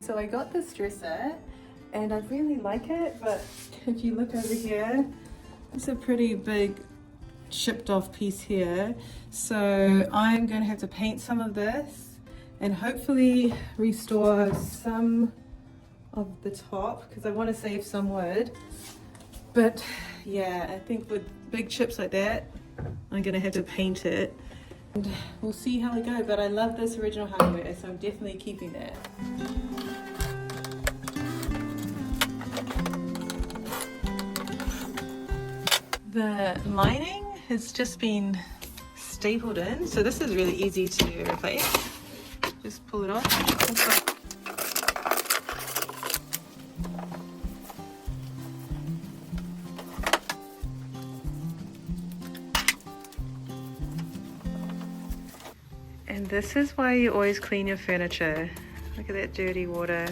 So I got this dresser and I really like it, but if you look over here, it's a pretty big chipped off piece here. So I'm going to have to paint some of this and hopefully restore some of the top because I want to save some wood. But yeah, I think with big chips like that, I'm going to have to paint it. And we'll see how we go, but I love this original hardware, so I'm definitely keeping that. The lining has just been stapled in, so this is really easy to replace. Just pull it off. And this is why you always clean your furniture. Look at that dirty water.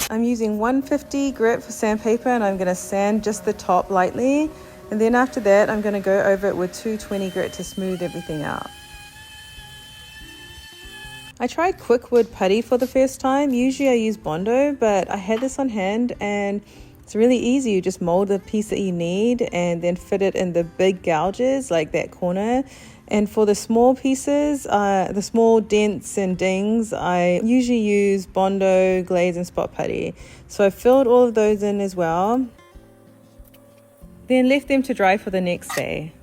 I'm using 150 grit for sandpaper and I'm going to sand just the top lightly. And then after that, I'm going to go over it with 220 grit to smooth everything out. I tried Quickwood putty for the first time. Usually I use Bondo, but I had this on hand and it's really easy. You just mold the piece that you need and then fit it in the big gouges like that corner. And for the small pieces, the small dents and dings, I usually use Bondo, glaze and spot putty. So I filled all of those in as well. Then left them to dry for the next day.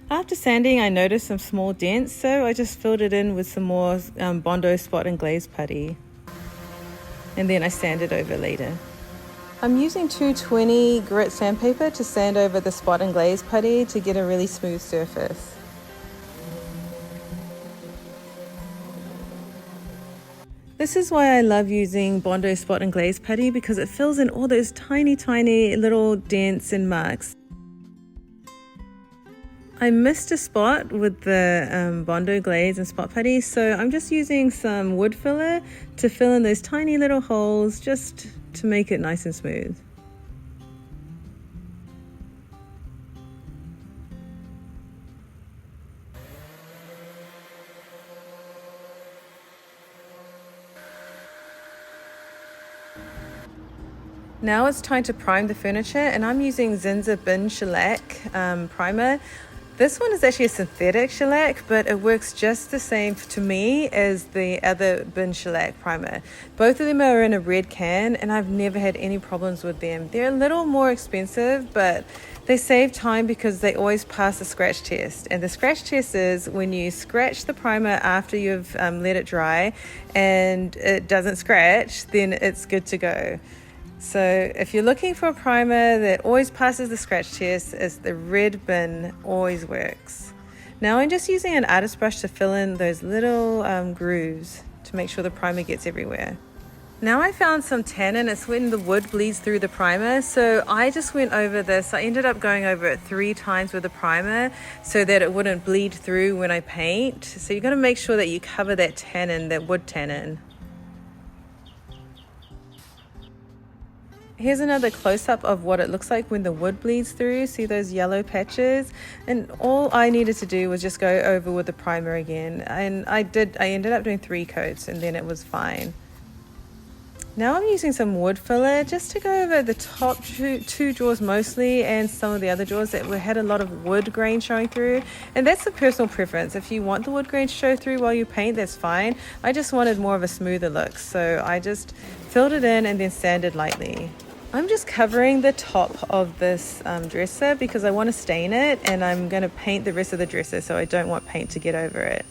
After sanding, I noticed some small dents, so I just filled it in with some more Bondo spot and glaze putty. And then I sanded over later. I'm using 220 grit sandpaper to sand over the spot and glaze putty to get a really smooth surface. This is why I love using Bondo spot and glaze putty, because it fills in all those tiny little dents and marks. I missed a spot with the Bondo glaze and spot putty, so I'm just using some wood filler to fill in those tiny little holes just to make it nice and smooth. Now it's time to prime the furniture, and I'm using Zinsser Bin Shellac primer. This one is actually a synthetic shellac, but it works just the same to me as the other bin shellac primer. Both of them are in a red can and I've never had any problems with them. They're a little more expensive, but they save time because they always pass the scratch test. And the scratch test is when you scratch the primer after you've let it dry and it doesn't scratch, then it's good to go. So if you're looking for a primer that always passes the scratch test, it's the red bin, always works. Now I'm just using an artist brush to fill in those little grooves to make sure the primer gets everywhere. Now I found some tannin. It's when the wood bleeds through the primer. So I just went over this. I ended up going over it 3 times with the primer so that it wouldn't bleed through when I paint. So you've got to make sure that you cover that tannin, that wood tannin. Here's another close-up of what it looks like when the wood bleeds through. See those yellow patches? And all I needed to do was just go over with the primer again. And I ended up doing 3 coats and then it was fine. Now I'm using some wood filler just to go over the top two drawers mostly, and some of the other drawers that had a lot of wood grain showing through. And that's a personal preference. If you want the wood grain to show through while you paint, that's fine. I just wanted more of a smoother look, so I just filled it in and then sanded lightly. I'm just covering the top of this dresser because I want to stain it, and I'm going to paint the rest of the dresser, so I don't want paint to get over it.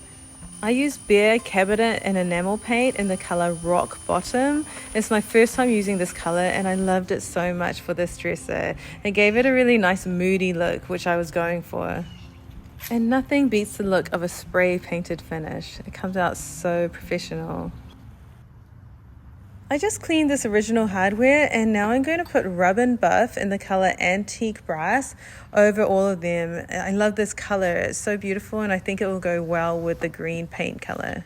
I used Bare Cabinet and enamel paint in the color Rock Bottom. It's my first time using this color and I loved it so much for this dresser. It gave it a really nice moody look, which I was going for. And nothing beats the look of a spray painted finish. It comes out so professional. I just cleaned this original hardware and now I'm going to put Rub and Buff in the color Antique Brass over all of them. I love this color, it's so beautiful, and I think it will go well with the green paint color.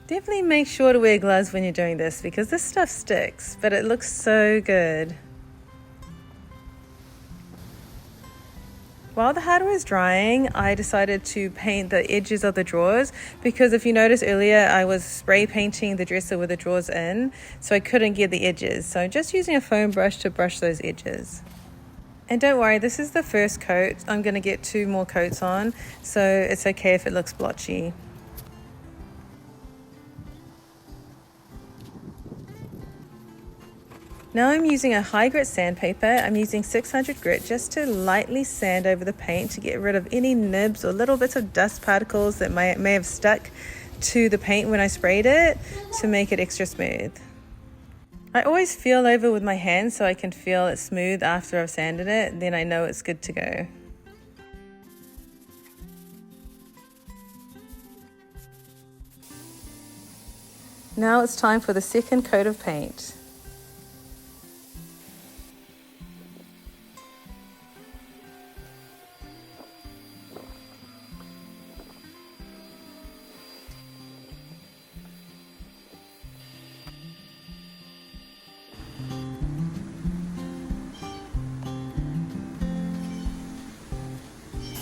Definitely make sure to wear gloves when you're doing this because this stuff sticks, but it looks so good. While the hardware is drying, I decided to paint the edges of the drawers because if you noticed earlier, I was spray painting the dresser with the drawers in, so I couldn't get the edges. So I'm just using a foam brush to brush those edges. And don't worry, this is the first coat. I'm going to get 2 more coats on, so it's okay if it looks blotchy. Now I'm using a high grit sandpaper. I'm using 600 grit just to lightly sand over the paint to get rid of any nibs or little bits of dust particles that may have stuck to the paint when I sprayed it to make it extra smooth. I always feel over with my hands so I can feel it smooth after I've sanded it, then I know it's good to go. Now it's time for the second coat of paint.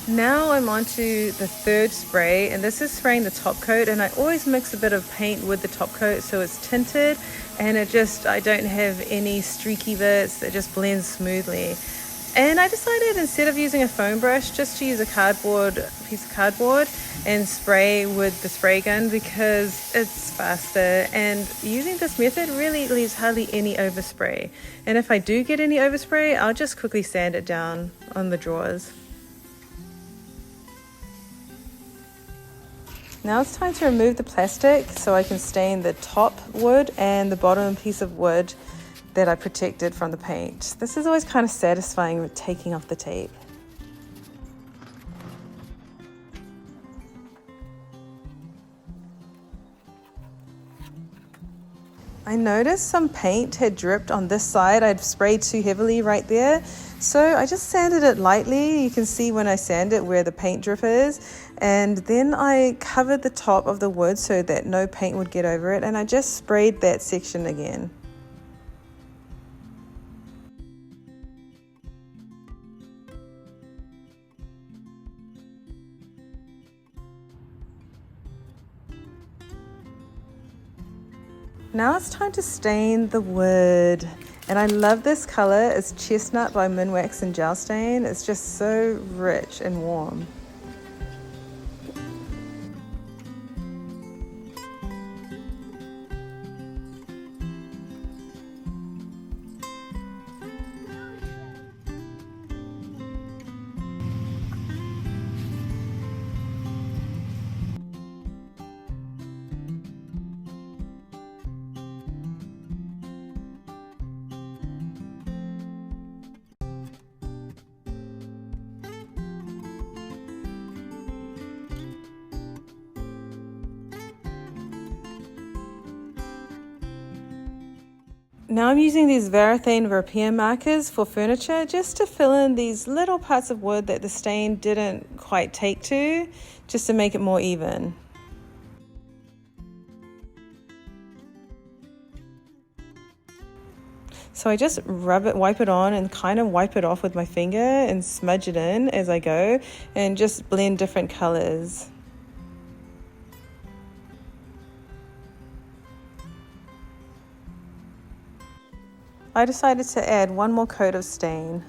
Now I'm on to the third spray, and this is spraying the top coat, and I always mix a bit of paint with the top coat so it's tinted and I don't have any streaky bits, it just blends smoothly. And I decided instead of using a foam brush just to use a piece of cardboard and spray with the spray gun because it's faster, and using this method really leaves hardly any overspray. And if I do get any overspray, I'll just quickly sand it down on the drawers. Now it's time to remove the plastic so I can stain the top wood and the bottom piece of wood that I protected from the paint. This is always kind of satisfying with taking off the tape. I noticed some paint had dripped on this side. I'd sprayed too heavily right there. So I just sanded it lightly. You can see when I sand it where the paint drip is. And then I covered the top of the wood so that no paint would get over it. And I just sprayed that section again. Now it's time to stain the wood. And I love this color. It's Chestnut by Minwax and Gel Stain. It's just so rich and warm. Now I'm using these Varathane Repair markers for furniture just to fill in these little parts of wood that the stain didn't quite take to, just to make it more even. So I just wipe it on and kind of wipe it off with my finger and smudge it in as I go and just blend different colors. I decided to add one more coat of stain.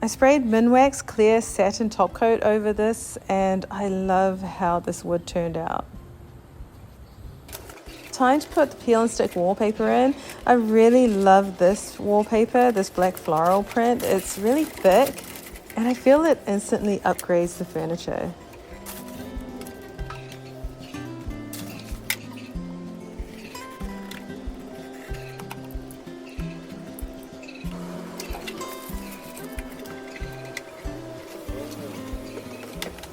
I sprayed Minwax clear satin top coat over this, and I love how this wood turned out. Time to put the peel and stick wallpaper in. I really love this wallpaper, this black floral print. It's really thick and I feel it instantly upgrades the furniture.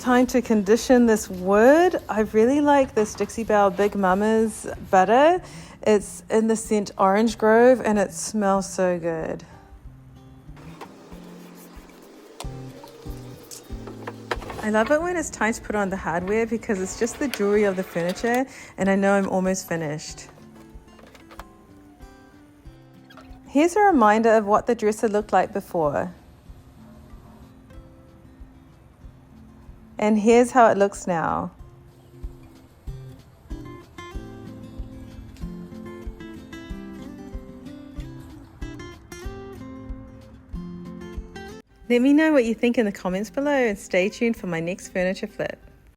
Time to condition this wood. I really like this Dixie Belle Big Mama's butter. It's in the scent Orange Grove and it smells so good. I love it when it's time to put on the hardware because it's just the jewelry of the furniture and I know I'm almost finished. Here's a reminder of what the dresser looked like before. And here's how it looks now. Let me know what you think in the comments below and stay tuned for my next furniture flip.